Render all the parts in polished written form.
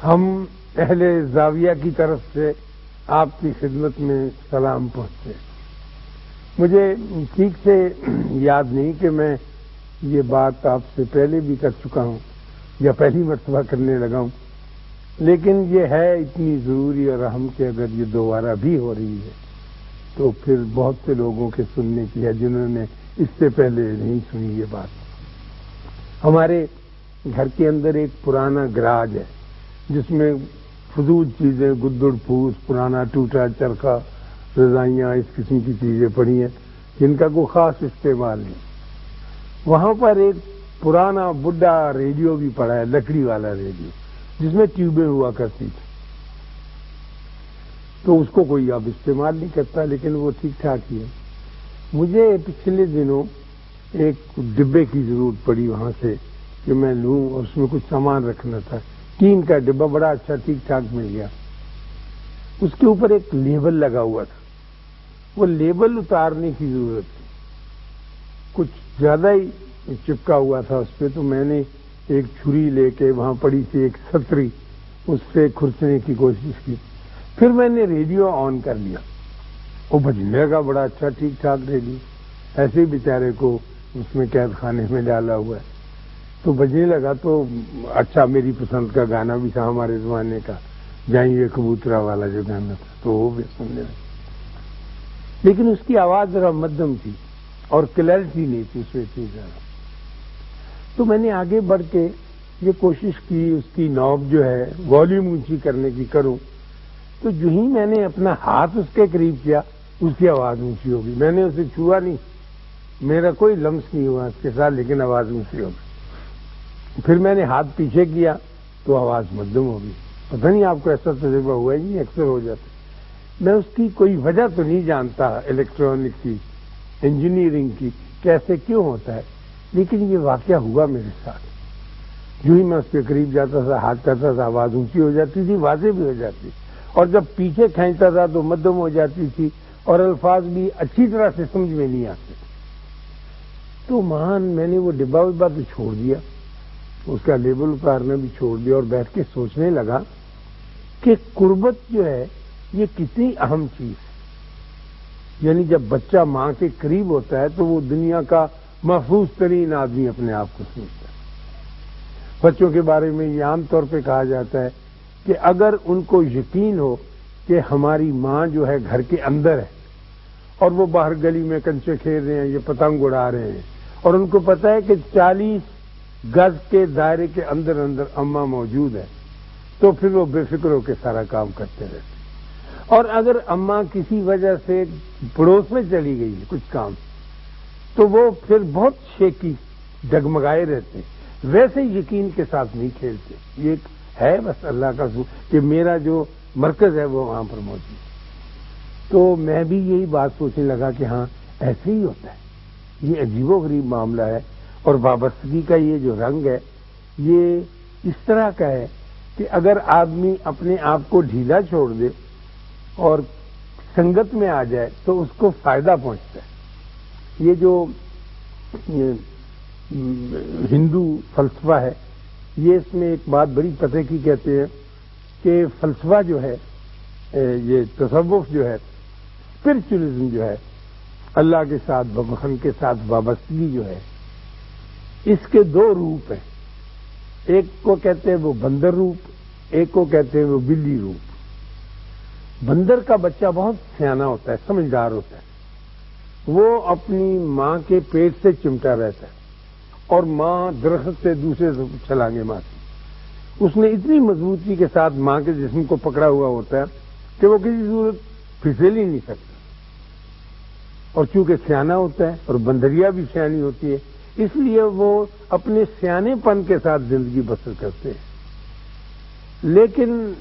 ہم اہل زاویہ کی طرف سے آپ کی خدمت میں سلام پہنچتے ہیں۔ مجھے ٹھیک سے یاد نہیں کہ میں یہ بات آپ سے پہلے بھی کر چکا ہوں یا پہلی مرتبہ کرنے لگا ہوں، لیکن یہ ہے اتنی ضروری اور اہم کہ اگر یہ دوبارہ بھی ہو رہی ہے تو پھر بہت سے لوگوں کے سننے کی ہے جنہوں نے اس سے پہلے نہیں سنی یہ بات۔ ہمارے گھر کے اندر ایک پرانا گراج ہے جس میں فضول چیزیں، گدڑ پھوس، پرانا ٹوٹا چرخا، رضائیاں، اس قسم کی چیزیں پڑی ہیں جن کا کوئی خاص استعمال نہیں۔ وہاں پر ایک پرانا بڈھا ریڈیو بھی پڑا ہے، لکڑی والا ریڈیو جس میں ٹیوبیں ہوا کرتی تھی، تو اس کو کوئی اب استعمال نہیں کرتا، لیکن وہ ٹھیک ٹھاک ہی ہے۔ مجھے پچھلے دنوں ایک ڈبے کی ضرورت پڑی وہاں سے کہ میں لوں، اور اس میں کچھ سامان رکھنا تھا۔ ٹین کا ڈبہ بڑا اچھا ٹھیک ٹھاک مل گیا۔ اس کے اوپر ایک لیبل لگا ہوا تھا، وہ لیبل اتارنے کی ضرورت تھی، کچھ زیادہ ہی چپکا ہوا تھا اس پہ، تو میں نے ایک چھری لے کے وہاں پڑی تھی ایک ستری، اس سے کھرچنے کی کوشش کی۔ پھر میں نے ریڈیو آن کر لیا، وہ بجنے لگا بڑا اچھا ٹھیک ٹھاک ریڈیو، ایسے ہی بیچارے کو اس میں قید خانے میں ڈالا ہوا ہے، تو بجنے لگا تو اچھا میری پسند کا گانا بھی تھا ہمارے زمانے کا، جائیں کبوترا والا جو گانا تھا، تو وہ بھی سننے لگا، لیکن اس کی آواز ذرا مدھم تھی اور کلیئرٹی نہیں تھی اس میں اتنی زیادہ۔ تو میں نے آگے بڑھ کے یہ کوشش کی اس کی نوب جو ہے والیوم اونچی کرنے کی کروں، تو جو ہی میں نے اپنا ہاتھ اس کے قریب کیا اس کی آواز اونچی ہو گئی۔ میں نے اسے چھوا نہیں، میرا کوئی لمس نہیں ہوا اس کے ساتھ، لیکن آواز اونچی ہو گئی۔ پھر میں نے ہاتھ پیچھے کیا تو آواز مدھم ہو گئی۔ پتہ نہیں آپ کو ایسا تجربہ ہوا ہے؟ نہیں، اکثر ہو جاتا ہے۔ میں اس کی کوئی وجہ تو نہیں جانتا الیکٹرانک کی، انجینئرنگ کی، کیسے کیوں ہوتا ہے، لیکن یہ واقعہ ہوا میرے ساتھ۔ جو ہی میں اس کے قریب جاتا تھا، ہاتھ کرتا تھا، آواز اونچی ہو جاتی تھی، واضح بھی ہو جاتی، اور جب پیچھے کھینچتا تھا تو مدھم ہو جاتی تھی، اور الفاظ بھی اچھی طرح سے سمجھ میں نہیں آتے۔ تو میں نے وہ ڈبہ وبا تو چھوڑ دیا، اس کا لیبل اتارنا بھی چھوڑ دیا، اور بیٹھ کے سوچنے لگا کہ قربت جو ہے یہ کتنی اہم چیز ہے۔ یعنی جب بچہ ماں کے قریب ہوتا ہے تو وہ دنیا کا محفوظ ترین آدمی اپنے آپ کو سمجھتا ہے۔ بچوں کے بارے میں یہ عام طور پہ کہا جاتا ہے کہ اگر ان کو یقین ہو کہ ہماری ماں جو ہے گھر کے اندر ہے اور وہ باہر گلی میں کنچے کھیل رہے ہیں، یہ پتنگ اڑا رہے ہیں، اور ان کو پتہ ہے کہ 40 گز کے دائرے کے اندر اماں موجود ہے، تو پھر وہ بے فکر ہو کے سارا کام کرتے رہتے ہیں۔ اور اگر اماں کسی وجہ سے پڑوس میں چلی گئی ہے کچھ کام، تو وہ پھر بہت شیکی ڈگمگائے رہتے ہیں، ویسے یقین کے ساتھ نہیں کھیلتے۔ یہ ہے بس اللہ کا کہ میرا جو مرکز ہے وہ وہاں پر موجود ہے۔ تو میں بھی یہی بات سوچنے لگا کہ ہاں ایسے ہی ہوتا ہے، یہ عجیب و غریب معاملہ ہے، اور وابستگی کا یہ جو رنگ ہے یہ اس طرح کا ہے کہ اگر آدمی اپنے آپ کو ڈھیلا چھوڑ دے اور سنگت میں آ جائے تو اس کو فائدہ پہنچتا ہے۔ یہ جو ہندو فلسفہ ہے، یہ اس میں ایک بات بڑی پتہ کی کہتے ہیں کہ فلسفہ جو ہے، یہ تصوف جو ہے، اسپرچولیزم جو ہے، اللہ کے ساتھ بھگوان کے ساتھ وابستگی جو ہے، اس کے دو روپ ہیں۔ ایک کو کہتے ہیں وہ بندر روپ، ایک کو کہتے ہیں وہ بلی روپ۔ بندر کا بچہ بہت سیانا ہوتا ہے، سمجھدار ہوتا ہے، وہ اپنی ماں کے پیٹ سے چمٹا رہتا ہے، اور ماں درخت سے دوسرے چھلانگے مارتی، اس نے اتنی مضبوطی کے ساتھ ماں کے جسم کو پکڑا ہوا ہوتا ہے کہ وہ کسی صورت پھسل ہی نہیں سکتا، اور چونکہ سیانا ہوتا ہے اور بندریا بھی سیانی ہوتی ہے، اس لیے وہ اپنے سیانے پن کے ساتھ زندگی بسر کرتے ہیں۔ لیکن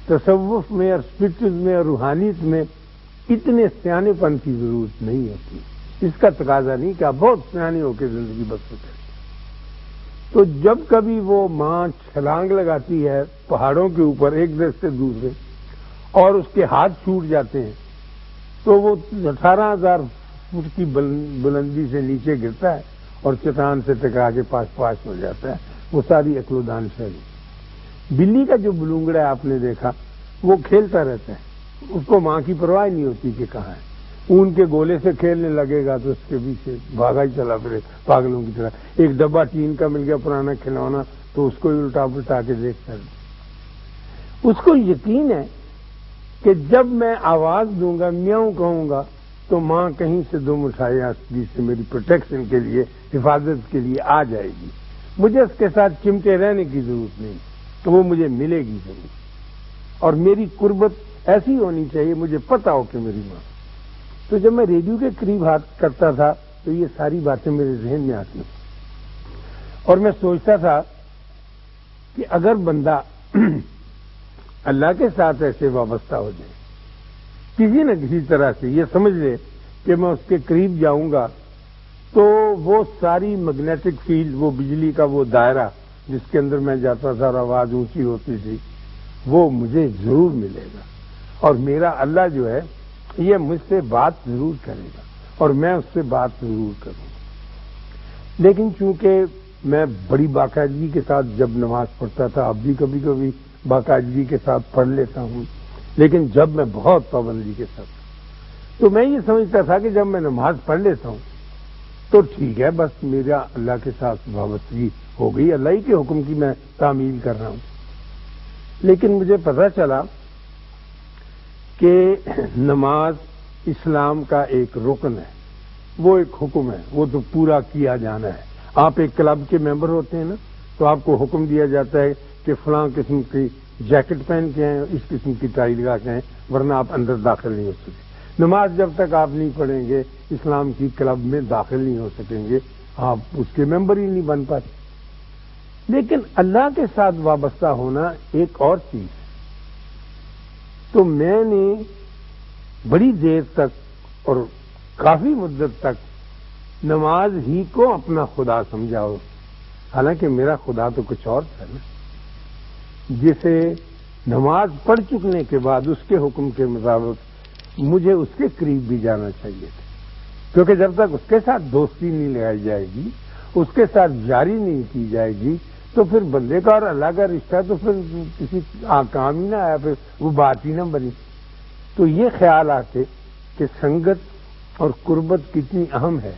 تصوف میں اور اسپرچوئل میں اور روحانیت میں اتنے سیانے پن کی ضرورت نہیں ہوتی، اس کا تقاضا نہیں کہ آپ بہت سیانے ہو کے زندگی بسر کریں۔ تو جب کبھی وہ ماں چھلانگ لگاتی ہے پہاڑوں کے اوپر ایک دیش سے دوسرے، اور اس کے ہاتھ چھوٹ جاتے ہیں، تو وہ 18,000 فٹ کی بلندی سے نیچے گرتا ہے اور چٹان سے ٹکرا کے پاس ہو جاتا ہے، وہ ساری عقل و دانش ہے۔ بلی کا جو بلونگڑا ہے آپ نے دیکھا وہ کھیلتا رہتا ہے، اس کو ماں کی پرواہ نہیں ہوتی کہ کہاں ہے، اون کے گولے سے کھیلنے لگے گا تو اس کے پیچھے بھاگا ہی چلا پھرے پاگلوں کی طرح۔ ایک ڈبہ ٹین کا مل گیا پرانا کھلونا تو اس کو ہی الٹا پلٹا کے دیکھتا ہے۔ اس کو یقین ہے کہ جب میں آواز دوں گا، میاؤں کہوں گا، تو ماں کہیں سے دم اٹھائے آستی سے میری پروٹیکشن کے لیے، حفاظت کے لیے آ جائے گی۔ مجھے اس کے ساتھ چمٹے رہنے کی ضرورت نہیں، تو وہ مجھے ملے گی ضرور، اور میری قربت ایسی ہونی چاہیے مجھے پتہ ہو کہ میری ماں۔ تو جب میں ریڈیو کے قریب ہاتھ کرتا تھا تو یہ ساری باتیں میرے ذہن میں آتی، اور میں سوچتا تھا کہ اگر بندہ اللہ کے ساتھ ایسے وابستہ ہو جائے کسی نہ کسی طرح سے، یہ سمجھ لے کہ میں اس کے قریب جاؤں گا تو وہ ساری میگنیٹک فیلڈ، وہ بجلی کا وہ دائرہ جس کے اندر میں جاتا تھا اور آواز اونچی ہوتی تھی، وہ مجھے ضرور ملے گا، اور میرا اللہ جو ہے یہ مجھ سے بات ضرور کرے گا اور میں اس سے بات ضرور کروں گا۔ لیکن چونکہ میں بڑی باقاعدگی کے ساتھ جب نماز پڑھتا تھا، اب بھی کبھی کبھی باقاعدگی کے ساتھ پڑھ لیتا ہوں، لیکن جب میں بہت پابندی کے ساتھ، تو میں یہ سمجھتا تھا کہ جب میں نماز پڑھ لیتا ہوں تو ٹھیک ہے، بس میرا اللہ کے ساتھ وابستگی ہو گئی، اللہ ہی کے حکم کی میں تعمیل کر رہا ہوں۔ لیکن مجھے پتہ چلا کہ نماز اسلام کا ایک رکن ہے، وہ ایک حکم ہے، وہ تو پورا کیا جانا ہے۔ آپ ایک کلب کے ممبر ہوتے ہیں نا، تو آپ کو حکم دیا جاتا ہے کہ فلاں قسم کی جیکٹ پہن کے ہیں، اس قسم کی ٹائی لگا کے ہیں، ورنہ آپ اندر داخل نہیں ہو سکتے۔ نماز جب تک آپ نہیں پڑھیں گے اسلام کی کلب میں داخل نہیں ہو سکیں گے، آپ اس کے ممبر ہی نہیں بن پاتے۔ لیکن اللہ کے ساتھ وابستہ ہونا ایک اور چیز ہے۔ تو میں نے بڑی دیر تک اور کافی مدت تک نماز ہی کو اپنا خدا سمجھا ہو، حالانکہ میرا خدا تو کچھ اور تھا نا، جسے نماز پڑھ چکنے کے بعد اس کے حکم کے مطابق مجھے اس کے قریب بھی جانا چاہیے تھا، کیونکہ جب تک اس کے ساتھ دوستی نہیں لگائی جائے گی، اس کے ساتھ جاری نہیں کی جائے گی، تو پھر بندے کا اور اللہ کا رشتہ تو پھر کسی کام ہی نہ آیا، پھر وہ بات ہی نہ بنی۔ تو یہ خیال آتے کہ سنگت اور قربت کتنی اہم ہے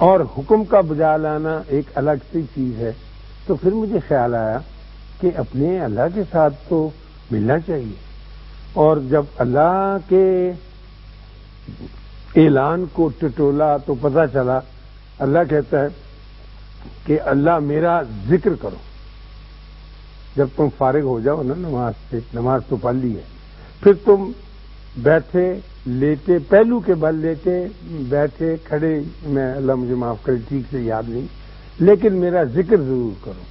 اور حکم کا بجا لانا ایک الگ سی چیز ہے، تو پھر مجھے خیال آیا کہ اپنے اللہ کے ساتھ تو ملنا چاہیے۔ اور جب اللہ کے اعلان کو ٹٹولا تو پتہ چلا اللہ کہتا ہے کہ اللہ میرا ذکر کرو۔ جب تم فارغ ہو جاؤ نا نماز سے، نماز تو پڑھ لی ہے، پھر تم بیٹھے لیٹے، پہلو کے بل لیٹے بیٹھے کھڑے، میں اللہ مجھے معاف کرے ٹھیک سے یاد نہیں، لیکن میرا ذکر ضرور کرو،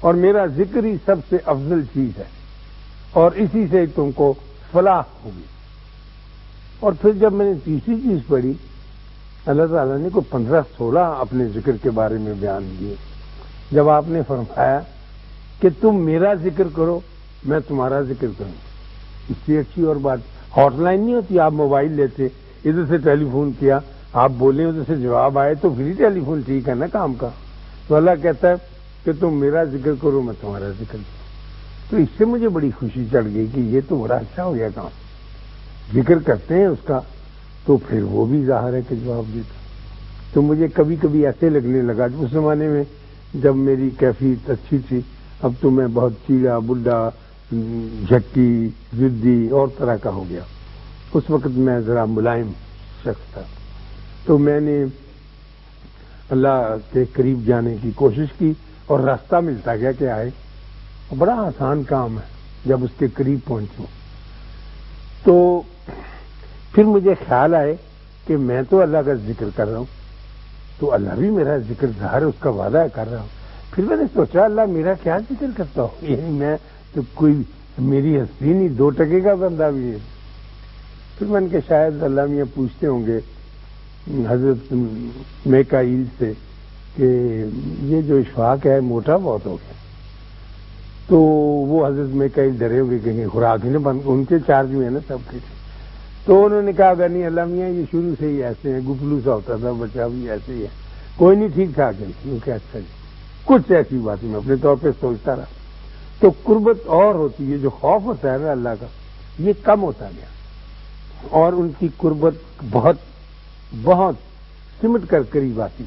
اور میرا ذکر ہی سب سے افضل چیز ہے، اور اسی سے تم کو فلاح ہوگی۔ اور پھر جب میں نے تیسری چیز پڑھی، اللہ تعالیٰ نے کو 15-16 اپنے ذکر کے بارے میں بیان دیے۔ جب آپ نے فرمایا کہ تم میرا ذکر کرو میں تمہارا ذکر کروں، اس سے اچھی اور بات ہاٹ لائن نہیں ہوتی۔ آپ موبائل لیتے، ادھر سے ٹیلی فون کیا، آپ بولیں ادھر سے جواب آئے تو پھر ٹیلی فون ٹھیک ہے نا کام کا۔ تو اللہ کہتا ہے کہ تم میرا ذکر کرو میں تمہارا ذکر کروں۔ تو اس سے مجھے بڑی خوشی چڑھ گئی کہ یہ تو بڑا اچھا ہو گیا کام، ذکر کرتے ہیں اس کا تو پھر وہ بھی ظاہر ہے کہ جواب دیتا۔ تو مجھے کبھی کبھی ایسے لگنے لگا، اس زمانے میں جب میری کیفیت اچھی تھی، اب تو میں بہت چیڑا بڈھا جھٹی ضدی اور طرح کا ہو گیا، اس وقت میں ذرا ملائم شخص تھا۔ تو میں نے اللہ کے قریب جانے کی کوشش کی اور راستہ ملتا گیا کہ آئے، بڑا آسان کام ہے جب اس کے قریب پہنچوں۔ تو پھر مجھے خیال آئے کہ میں تو اللہ کا ذکر کر رہا ہوں، تو اللہ بھی میرا ذکر ظاہر اس کا وعدہ کر رہا ہوں۔ پھر میں نے سوچا اللہ میرا کیا ذکر کرتا ہوں، یعنی میں تو کوئی میری ہستی نہیں، 2 ٹکے کا بندہ بھی ہے۔ پھر میں نے کہا شاید اللہ میاں پوچھتے ہوں گے حضرت میکائیل سے کہ یہ جو اشفاق ہے موٹا بہت ہو گیا، تو وہ حضرت میکائیل ڈرے ہوں گے کہ خوراک ہی نہ بند، ان کے چارج میں ہے نا سب کے۔ تو انہوں نے کہا اگر نہیں اللہ میاں یہ شروع سے ہی ایسے ہیں، گپلو سا ہوتا تھا بچہ بھی ایسے ہی ہے، کوئی نہیں ٹھیک ٹھاک ہے۔ کیونکہ اچھا جی کچھ ایسی بات میں اپنے طور پہ سوچتا رہا۔ تو قربت اور ہوتی ہے، جو خوف ہوتا ہے نا اللہ کا یہ کم ہوتا گیا، اور ان کی قربت بہت بہت سمٹ کر قریب آتی۔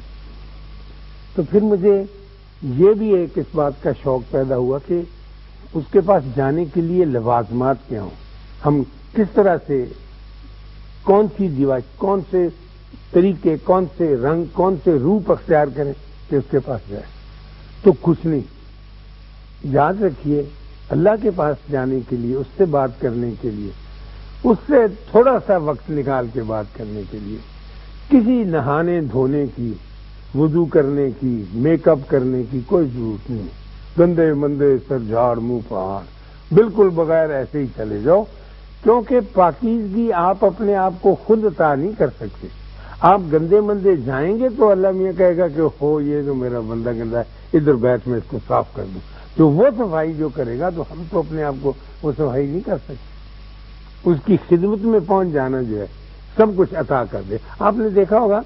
تو پھر مجھے یہ بھی ایک اس بات کا شوق پیدا ہوا کہ اس کے پاس جانے کے لیے لوازمات کیا ہوں، ہم کس طرح سے، کون سی ڈیوائس، کون سے طریقے، کون سے رنگ، کون سے روپ اختیار کریں کہ اس کے پاس جائے۔ تو کچھ نہیں، یاد رکھیے اللہ کے پاس جانے کے لیے، اس سے بات کرنے کے لیے، اس سے تھوڑا سا وقت نکال کے بات کرنے کے لیے کسی نہانے دھونے کی، وضو کرنے کی، میک اپ کرنے کی کوئی ضرورت نہیں۔ گندے مندے سر جھاڑ منہ پہاڑ بالکل بغیر ایسے ہی چلے جاؤ، کیونکہ پاکیزگی آپ اپنے آپ کو خود عطا نہیں کر سکتے۔ آپ گندے مندے جائیں گے تو اللہ میاں کہے گا کہ ہو یہ تو میرا بندہ گندا ہے، ادھر بیٹھ میں اس کو صاف کر دوں۔ تو وہ صفائی جو کرے گا تو ہم تو اپنے آپ کو وہ صفائی نہیں کر سکتے۔ اس کی خدمت میں پہنچ جانا جو ہے سب کچھ عطا کر دے۔ آپ نے دیکھا ہوگا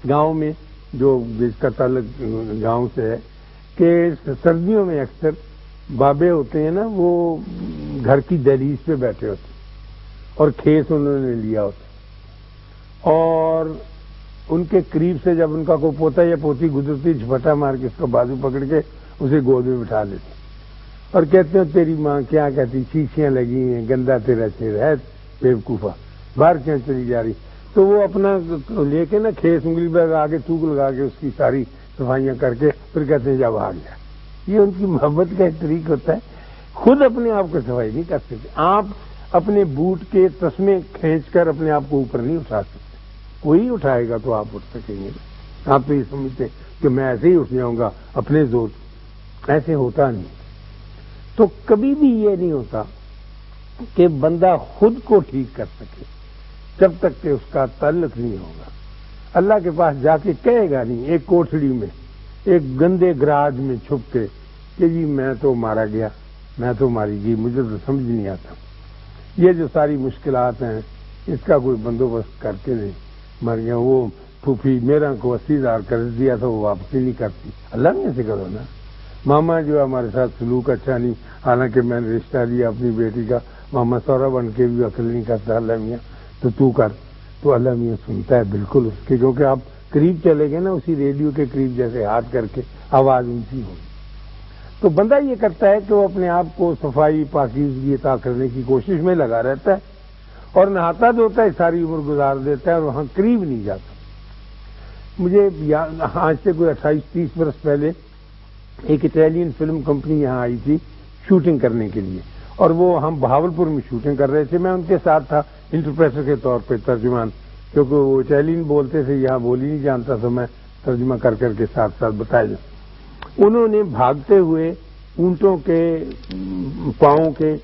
گاؤں میں، جو جس کا تعلق گاؤں سے ہے، کہ سردیوں میں اکثر بابے ہوتے ہیں نا، وہ گھر کی دہلیز پہ بیٹھے ہوتے اور کھیس انہوں نے لیا ہوتا، اور ان کے قریب سے جب ان کا کوئی پوتا یا پوتی گزرتی جھپٹا مار کے اس کا بازو پکڑ کے اسے گود میں بٹھا لیتے اور کہتے ہیں تیری ماں کیا کہتی، شیشیاں لگی ہیں، گندا تیرا چہرہ ہے بیوقوفا، باہر کیوں چلی جا رہی۔ تو وہ اپنا لے کے نا کھیس انگلی پہ لگا کے تھوک لگا کے اس کی ساری صفائیاں کر کے پھر کہتے ہیں جب آ گیا۔ یہ ان کی محبت کا ایک طریق ہوتا ہے، خود اپنے آپ کو صفائی نہیں کر سکتے۔ آپ اپنے بوٹ کے تسمے کھینچ کر اپنے آپ کو اوپر نہیں اٹھا سکتے، وہی اٹھائے گا تو آپ اٹھ سکیں گے۔ آپ تو یہ سمجھتے کہ میں ایسے ہی اٹھ جاؤں گا اپنے زور، ایسے ہوتا نہیں۔ تو کبھی بھی یہ نہیں ہوتا کہ بندہ خود کو ٹھیک کر سکے جب تک کہ اس کا تعلق نہیں ہوگا۔ اللہ کے پاس جا کے کہے گا نہیں ایک کوٹھڑی میں، ایک گندے گراج میں چھپ کے کہ جی میں تو مارا گیا، میں تو ماری گئی، مجھے تو سمجھ نہیں آتا، یہ جو ساری مشکلات ہیں اس کا کوئی بندوبست کر کے نہیں مر گیا۔ وہ پھوپھی میرا کو 80,000 قرض دیا تھا وہ واپسی نہیں کرتی، اللہ میں سے کرو نا۔ ماما جو ہمارے ساتھ سلوک اچھا نہیں، حالانکہ میں نے رشتہ دیا اپنی بیٹی کا، ماما سورا بن کے بھی عقل نہیں کرتا اللہ میاں، تو کر، تو اللہ میاں سنتا ہے بالکل اس کے، کیونکہ آپ قریب چلے گئے نا اسی ریڈیو کے قریب جیسے ہاتھ کر کے آواز اونچی ہوگی۔ تو بندہ یہ کرتا ہے کہ وہ اپنے آپ کو صفائی پاکیزگی عطا کرنے کی کوشش میں لگا رہتا ہے اور نہاتا دھوتا ہے، ساری عمر گزار دیتا ہے اور وہاں قریب نہیں جاتا۔ مجھے آج سے کوئی 28-30 برس پہلے ایک اٹیلین فلم کمپنی یہاں آئی تھی شوٹنگ کرنے کے لیے، اور وہ ہم بہاولپور میں شوٹنگ کر رہے تھے، میں ان کے ساتھ تھا انٹرپریٹر کے طور پہ، ترجمان، کیونکہ وہ اٹیلین بولتے تھے، یہاں بولی نہیں جانتا تو میں ترجمہ کر کے ساتھ ساتھ بتایا۔ انہوں نے بھاگتے ہوئے اونٹوں کے پاؤں کے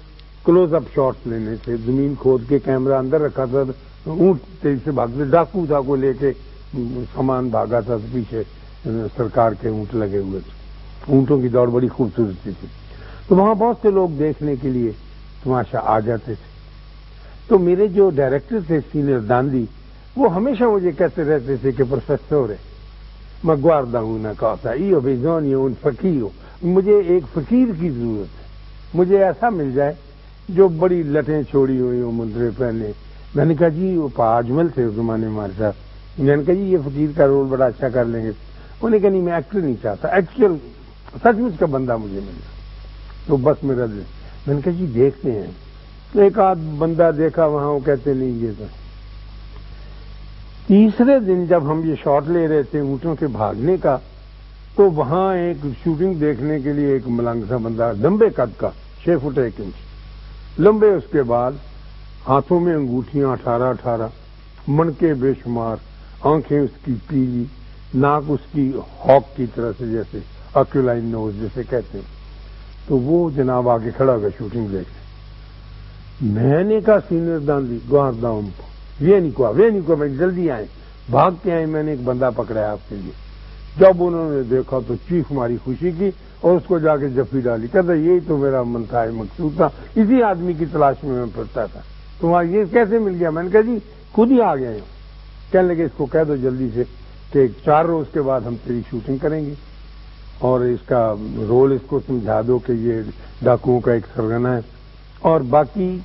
کلوز اپ شاٹس لینے تھے، زمین کھود کے کیمرہ اندر رکھا تھا، اونٹ تیزی سے بھاگتے، ڈاکو تھا کو لے کے سامان بھاگا تھا، پیچھے سرکار کے اونٹ لگے ہوئے تھے، اونٹوں کی دوڑ بڑی خوبصورتی تھی۔ تو وہاں بہت سے لوگ دیکھنے کے لیے تماشا آ جاتے تھے۔ تو میرے جو ڈائریکٹر تھے سینئر داندی، وہ ہمیشہ مجھے کہتے رہتے تھے کہ پروفیسر میں گواردا ہوں نہ کہتا ایو بیزونی ان فقیر، مجھے ایک فقیر کی ضرورت ہے، مجھے ایسا مل جائے جو بڑی لٹیں چھوڑی ہوئی ہوں، مندرے پہنے۔ میں نے کہا جی وہ پاجمل تھے اس زمانے میں ہمارے ساتھ، میں نے کہا جی یہ فقیر کا رول بڑا اچھا کر لیں گے۔ انہوں نے کہا نہیں میں ایکٹر نہیں چاہتا، ایکچوئل سچ مچ کا بندہ مجھے مل جائے تو بس میرا دل۔ میں نے کہا جی دیکھتے ہیں، ایک آدھ بندہ دیکھا وہاں، وہ کہتے نہیں یہ تو۔ تیسرے دن جب ہم یہ شاٹ لے رہے تھے اونٹوں کے بھاگنے کا، تو وہاں ایک شوٹنگ دیکھنے کے لیے ایک ملنگ سا بندہ، لمبے قد کا، 6 فٹ 1 انچ لمبے، اس کے بعد ہاتھوں میں انگوٹھیاں 18 منکے بے شمار، آنکھیں اس کی پیلی، ناک اس کی ہاک کی طرح سے جیسے آکیولائن نوز جیسے کہتے ہیں۔ تو وہ جناب آگے کھڑا ہو گیا شوٹنگ دیکھتے۔ میں نے کہا سینئر داندی گواردا ہوں، یہ نہیں کہا میں جلدی آئے، بھاگ کے آئے، میں نے ایک بندہ پکڑا آپ کے لیے۔ جب انہوں نے دیکھا تو چیخ ماری خوشی کی اور اس کو جا کے جفی ڈالی، کہتا یہی تو میرا منتہا مقصود تھا، اسی آدمی کی تلاش میں پڑتا تھا، تمہارا یہ کیسے مل گیا؟ میں نے کہا جی خود ہی آ گئے۔ کہنے لگے اس کو کہہ دو جلدی سے کہ 4 روز کے بعد ہم تیری شوٹنگ کریں گے۔ اور اس کا رول اس کو سمجھا دو کہ یہ ڈاکوؤں کا ایک سرگنا ہے، اور باقی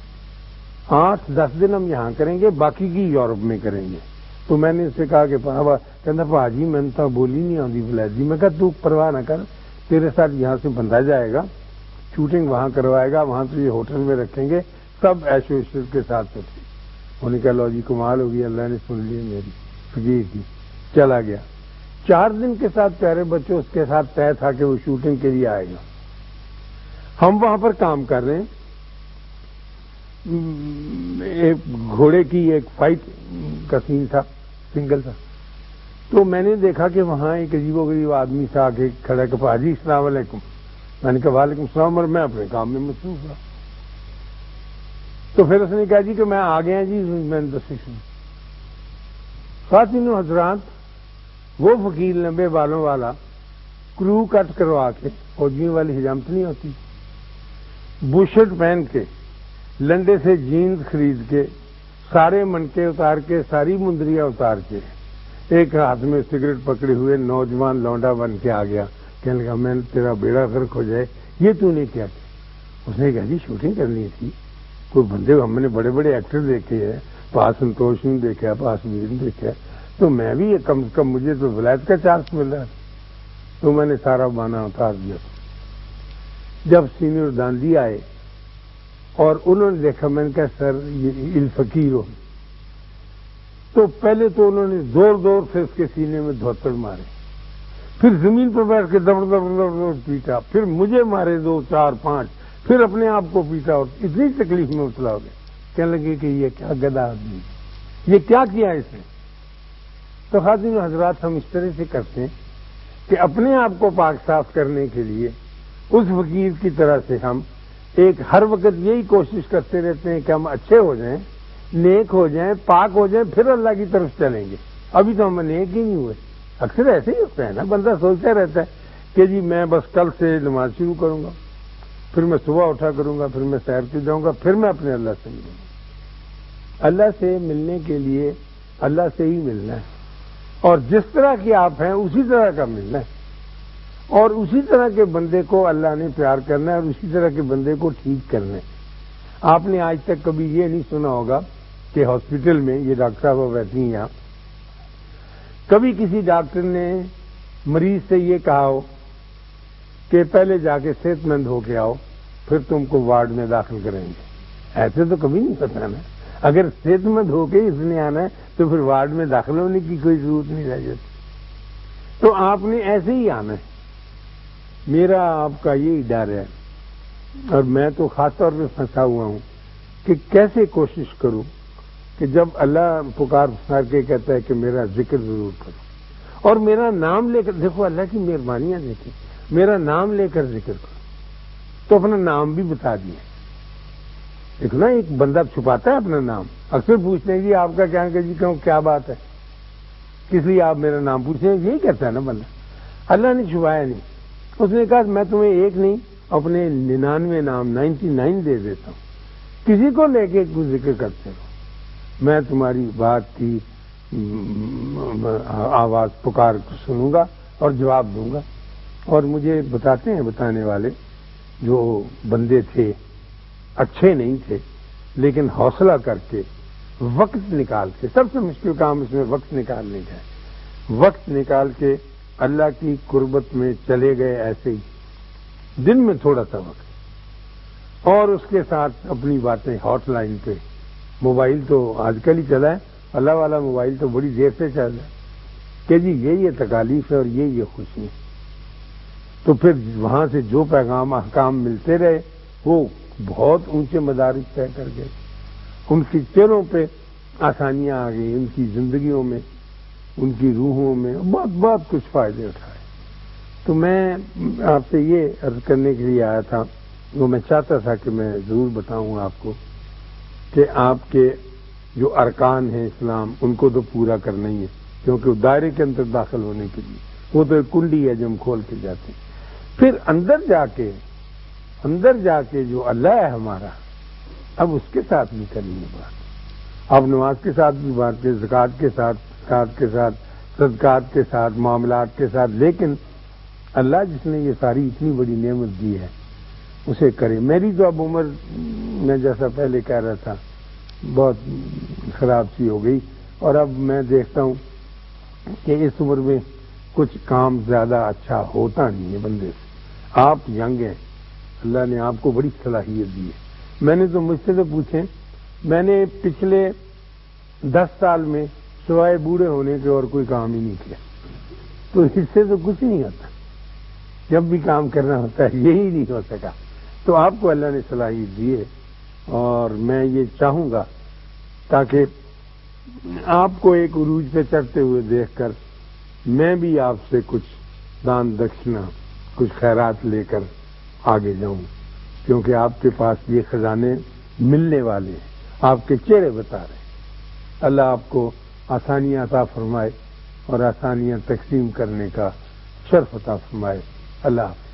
8-10 دن ہم یہاں کریں گے، باقی کی یورپ میں کریں گے۔ تو میں نے اس سے کہا کہ کہنا پاجی میں نے تو بولی نہیں آتی بلادی، میں کہا تو پرواہ نہ کر، تیرے ساتھ یہاں سے بندھا جائے گا، شوٹنگ وہاں کروائے گا، وہاں تو یہ ہوٹل میں رکھیں گے، سب ایش و عشرت کے ساتھ ہوتی۔ انہوں نے کہا لو جی کمال ہوگی، اللہ نے سن لی میری فقیر کی، چلا گیا۔ 4 دن کے ساتھ پیارے بچوں اس کے ساتھ طے تھا کہ وہ شوٹنگ کے لیے آئے گا۔ ہم وہاں پر کام کر رہے ہیں، ایک گھوڑے کی ایک فائٹ کا سین تھا، سنگل تھا۔ تو میں نے دیکھا کہ وہاں ایک عجیب و غریب آدمی سے آ کے کھڑا کہ پاجی السلام علیکم۔ میں نے کہا وعلیکم السلام، اور میں اپنے کام میں مصروف تھا۔ تو پھر اس نے کہا جی کہ میں آ گیا جی، میں نے خواتین و حضرات، وہ فقیر لمبے بالوں والا کرو کٹ کروا کے، فوجیوں والی حجامت نہیں ہوتی، بوشرٹ پہن کے، لنڈے سے جینز خرید کے، سارے منکے اتار کے، ساری مندریاں اتار کے، ایک ہاتھ میں سگریٹ پکڑے ہوئے نوجوان لونڈا بن کے آ گیا۔ کہنے لگا میں تیرا بیڑا غرق ہو جائے، یہ تو نے کیا کیا؟ اس نے کہا جی شوٹنگ کرنی تھی، کوئی بندے ہم نے بڑے بڑے ایکٹر دیکھے ہیں، پاس سنتوش نے دیکھا، پاس ویر نے دیکھا، تو میں بھی کم سے کم مجھے تو ولایت کا چانس مل رہا ہے، تو میں نے سارا بانا اتار دیا۔ جب سینئر داندی آئے اور انہوں نے دیکھا، میں نے کہا سر یہ الفقیر ہو، تو پہلے تو انہوں نے زور سے اس کے سینے میں دھوتڑ مارے، پھر زمین پر بیٹھ کے دبڑ پیٹا، پھر مجھے مارے 2 4 5، پھر اپنے آپ کو پیٹا، اور اتنی تکلیف میں مبتلا ہو گئے، کہنے لگے کہ یہ کیا گدھا آدمی، یہ کیا کیا اس نے؟ تو خواتین و حضرات، ہم اس طرح سے کرتے ہیں کہ اپنے آپ کو پاک صاف کرنے کے لیے اس فقیر کی طرح سے ہم ہر وقت یہی کوشش کرتے رہتے ہیں کہ ہم اچھے ہو جائیں، نیک ہو جائیں، پاک ہو جائیں، پھر اللہ کی طرف چلیں گے۔ ابھی تو ہم نیک ہی نہیں ہوئے۔ اکثر ایسے ہی ہوتا ہے نا، بندہ سوچتا رہتا ہے کہ جی میں بس کل سے نماز شروع کروں گا، پھر میں صبح اٹھا کروں گا، پھر میں سیر پہ جاؤں گا، پھر میں اپنے اللہ سے ملوں گا۔ اللہ سے ملنے کے لیے اللہ سے ہی ملنا ہے، اور جس طرح کے آپ ہیں اسی طرح کا ملنا ہے، اور اسی طرح کے بندے کو اللہ نے پیار کرنا ہے، اور اسی طرح کے بندے کو ٹھیک کرنا ہے۔ آپ نے آج تک کبھی یہ نہیں سنا ہوگا کہ ہاسپٹل میں، یہ ڈاکٹر صاحب رہتی ہیں یہاں، کبھی کسی ڈاکٹر نے مریض سے یہ کہا ہو کہ پہلے جا کے صحت مند ہو کے آؤ، پھر تم کو وارڈ میں داخل کریں گے؟ ایسے تو کبھی نہیں پتا نا۔ اگر صحت مند ہو کے اس نے آنا ہے تو پھر وارڈ میں داخل ہونے کی کوئی ضرورت نہیں رہ جاتی۔ تو آپ نے ایسے ہی آنا ہے۔ میرا آپ کا یہی ڈر ہے، اور میں تو خاص طور پہ پھنسا ہوا ہوں کہ کیسے کوشش کروں کہ جب اللہ پکار کے کہتا ہے کہ میرا ذکر ضرور کرو، اور میرا نام لے کر، دیکھو اللہ کی مہربانیاں دیکھیں، میرا نام لے کر ذکر کرو، تو اپنا نام بھی بتا دیا۔ دیکھو نا، ایک بندہ چھپاتا ہے اپنا نام، اکثر پوچھتے ہیں جی آپ کا کیا کہ جی کیا بات ہے، کس لیے آپ میرا نام پوچھتے ہیں؟ یہی کہتا ہے نا بندہ۔ اللہ نے چھپایا نہیں، اس نے کہا میں تمہیں ایک نہیں اپنے 99 نام 99 دے دیتا ہوں، کسی کو لے کے کچھ ذکر کرتے رہو، میں تمہاری بات کی آواز پکار سنوں گا اور جواب دوں گا۔ اور مجھے بتاتے ہیں بتانے والے، جو بندے تھے اچھے نہیں تھے لیکن حوصلہ کر کے وقت نکال کے، سب سے مشکل کام اس میں وقت نکالنے کا ہے، وقت نکال کے اللہ کی قربت میں چلے گئے، ایسے ہی دن میں تھوڑا سا وقت، اور اس کے ساتھ اپنی باتیں ہاٹ لائن پہ، موبائل تو آج کل ہی چلا ہے، اللہ والا موبائل تو بڑی دیر سے چل رہا ہے کہ جی یہ تکالیف ہے اور یہ خوشی ہے۔ تو پھر وہاں سے جو پیغام احکام ملتے رہے وہ بہت اونچے مدارج طے کر گئے، ان کی چہروں پہ آسانیاں آ گئی، ان کی زندگیوں میں، ان کی روحوں میں بہت کچھ فائدے اٹھائے۔ تو میں آپ سے یہ عرض کرنے کے لیے آیا تھا، وہ میں چاہتا تھا کہ میں ضرور بتاؤں آپ کو کہ آپ کے جو ارکان ہیں اسلام، ان کو تو پورا کرنا ہی ہے، کیونکہ دائرے کے اندر داخل ہونے کے لیے وہ تو ایک کنڈی ہے جو ہم کھول کے جاتے ہیں۔ پھر اندر جا کے جو اللہ ہے ہمارا، اب اس کے ساتھ بھی کریں گے بات، اب نماز کے ساتھ بھی بات کریں، زکوٰۃ کے ساتھ، صدقات کے ساتھ، معاملات کے ساتھ، لیکن اللہ جس نے یہ ساری اتنی بڑی نعمت دی ہے اسے کرے. میری تو اب عمر میں جیسا پہلے کہہ رہا تھا بہت خراب سی ہو گئی، اور اب میں دیکھتا ہوں کہ اس عمر میں کچھ کام زیادہ اچھا ہوتا نہیں ہے بندے سے. آپ ینگ ہیں، اللہ نے آپ کو بڑی صلاحیت دی ہے. میں نے تو مجھ سے تو پوچھیں، میں نے پچھلے 10 سال میں سوائے بوڑھے ہونے کے اور کوئی کام ہی نہیں کیا، تو اس سے تو کچھ نہیں ہوتا. جب بھی کام کرنا ہوتا ہے یہی نہیں ہو سکا. تو آپ کو اللہ نے صلاحیت دی ہے، اور میں یہ چاہوں گا تاکہ آپ کو ایک عروج پہ چڑھتے ہوئے دیکھ کر میں بھی آپ سے کچھ دان دکشنا، کچھ خیرات لے کر آگے جاؤں، کیونکہ آپ کے پاس یہ خزانے ملنے والے ہیں، آپ کے چہرے بتا رہے ہیں. اللہ آپ کو آسانیاں عطا فرمائے اور آسانیاں تقسیم کرنے کا شرف عطا فرمائے. اللہ حافظ.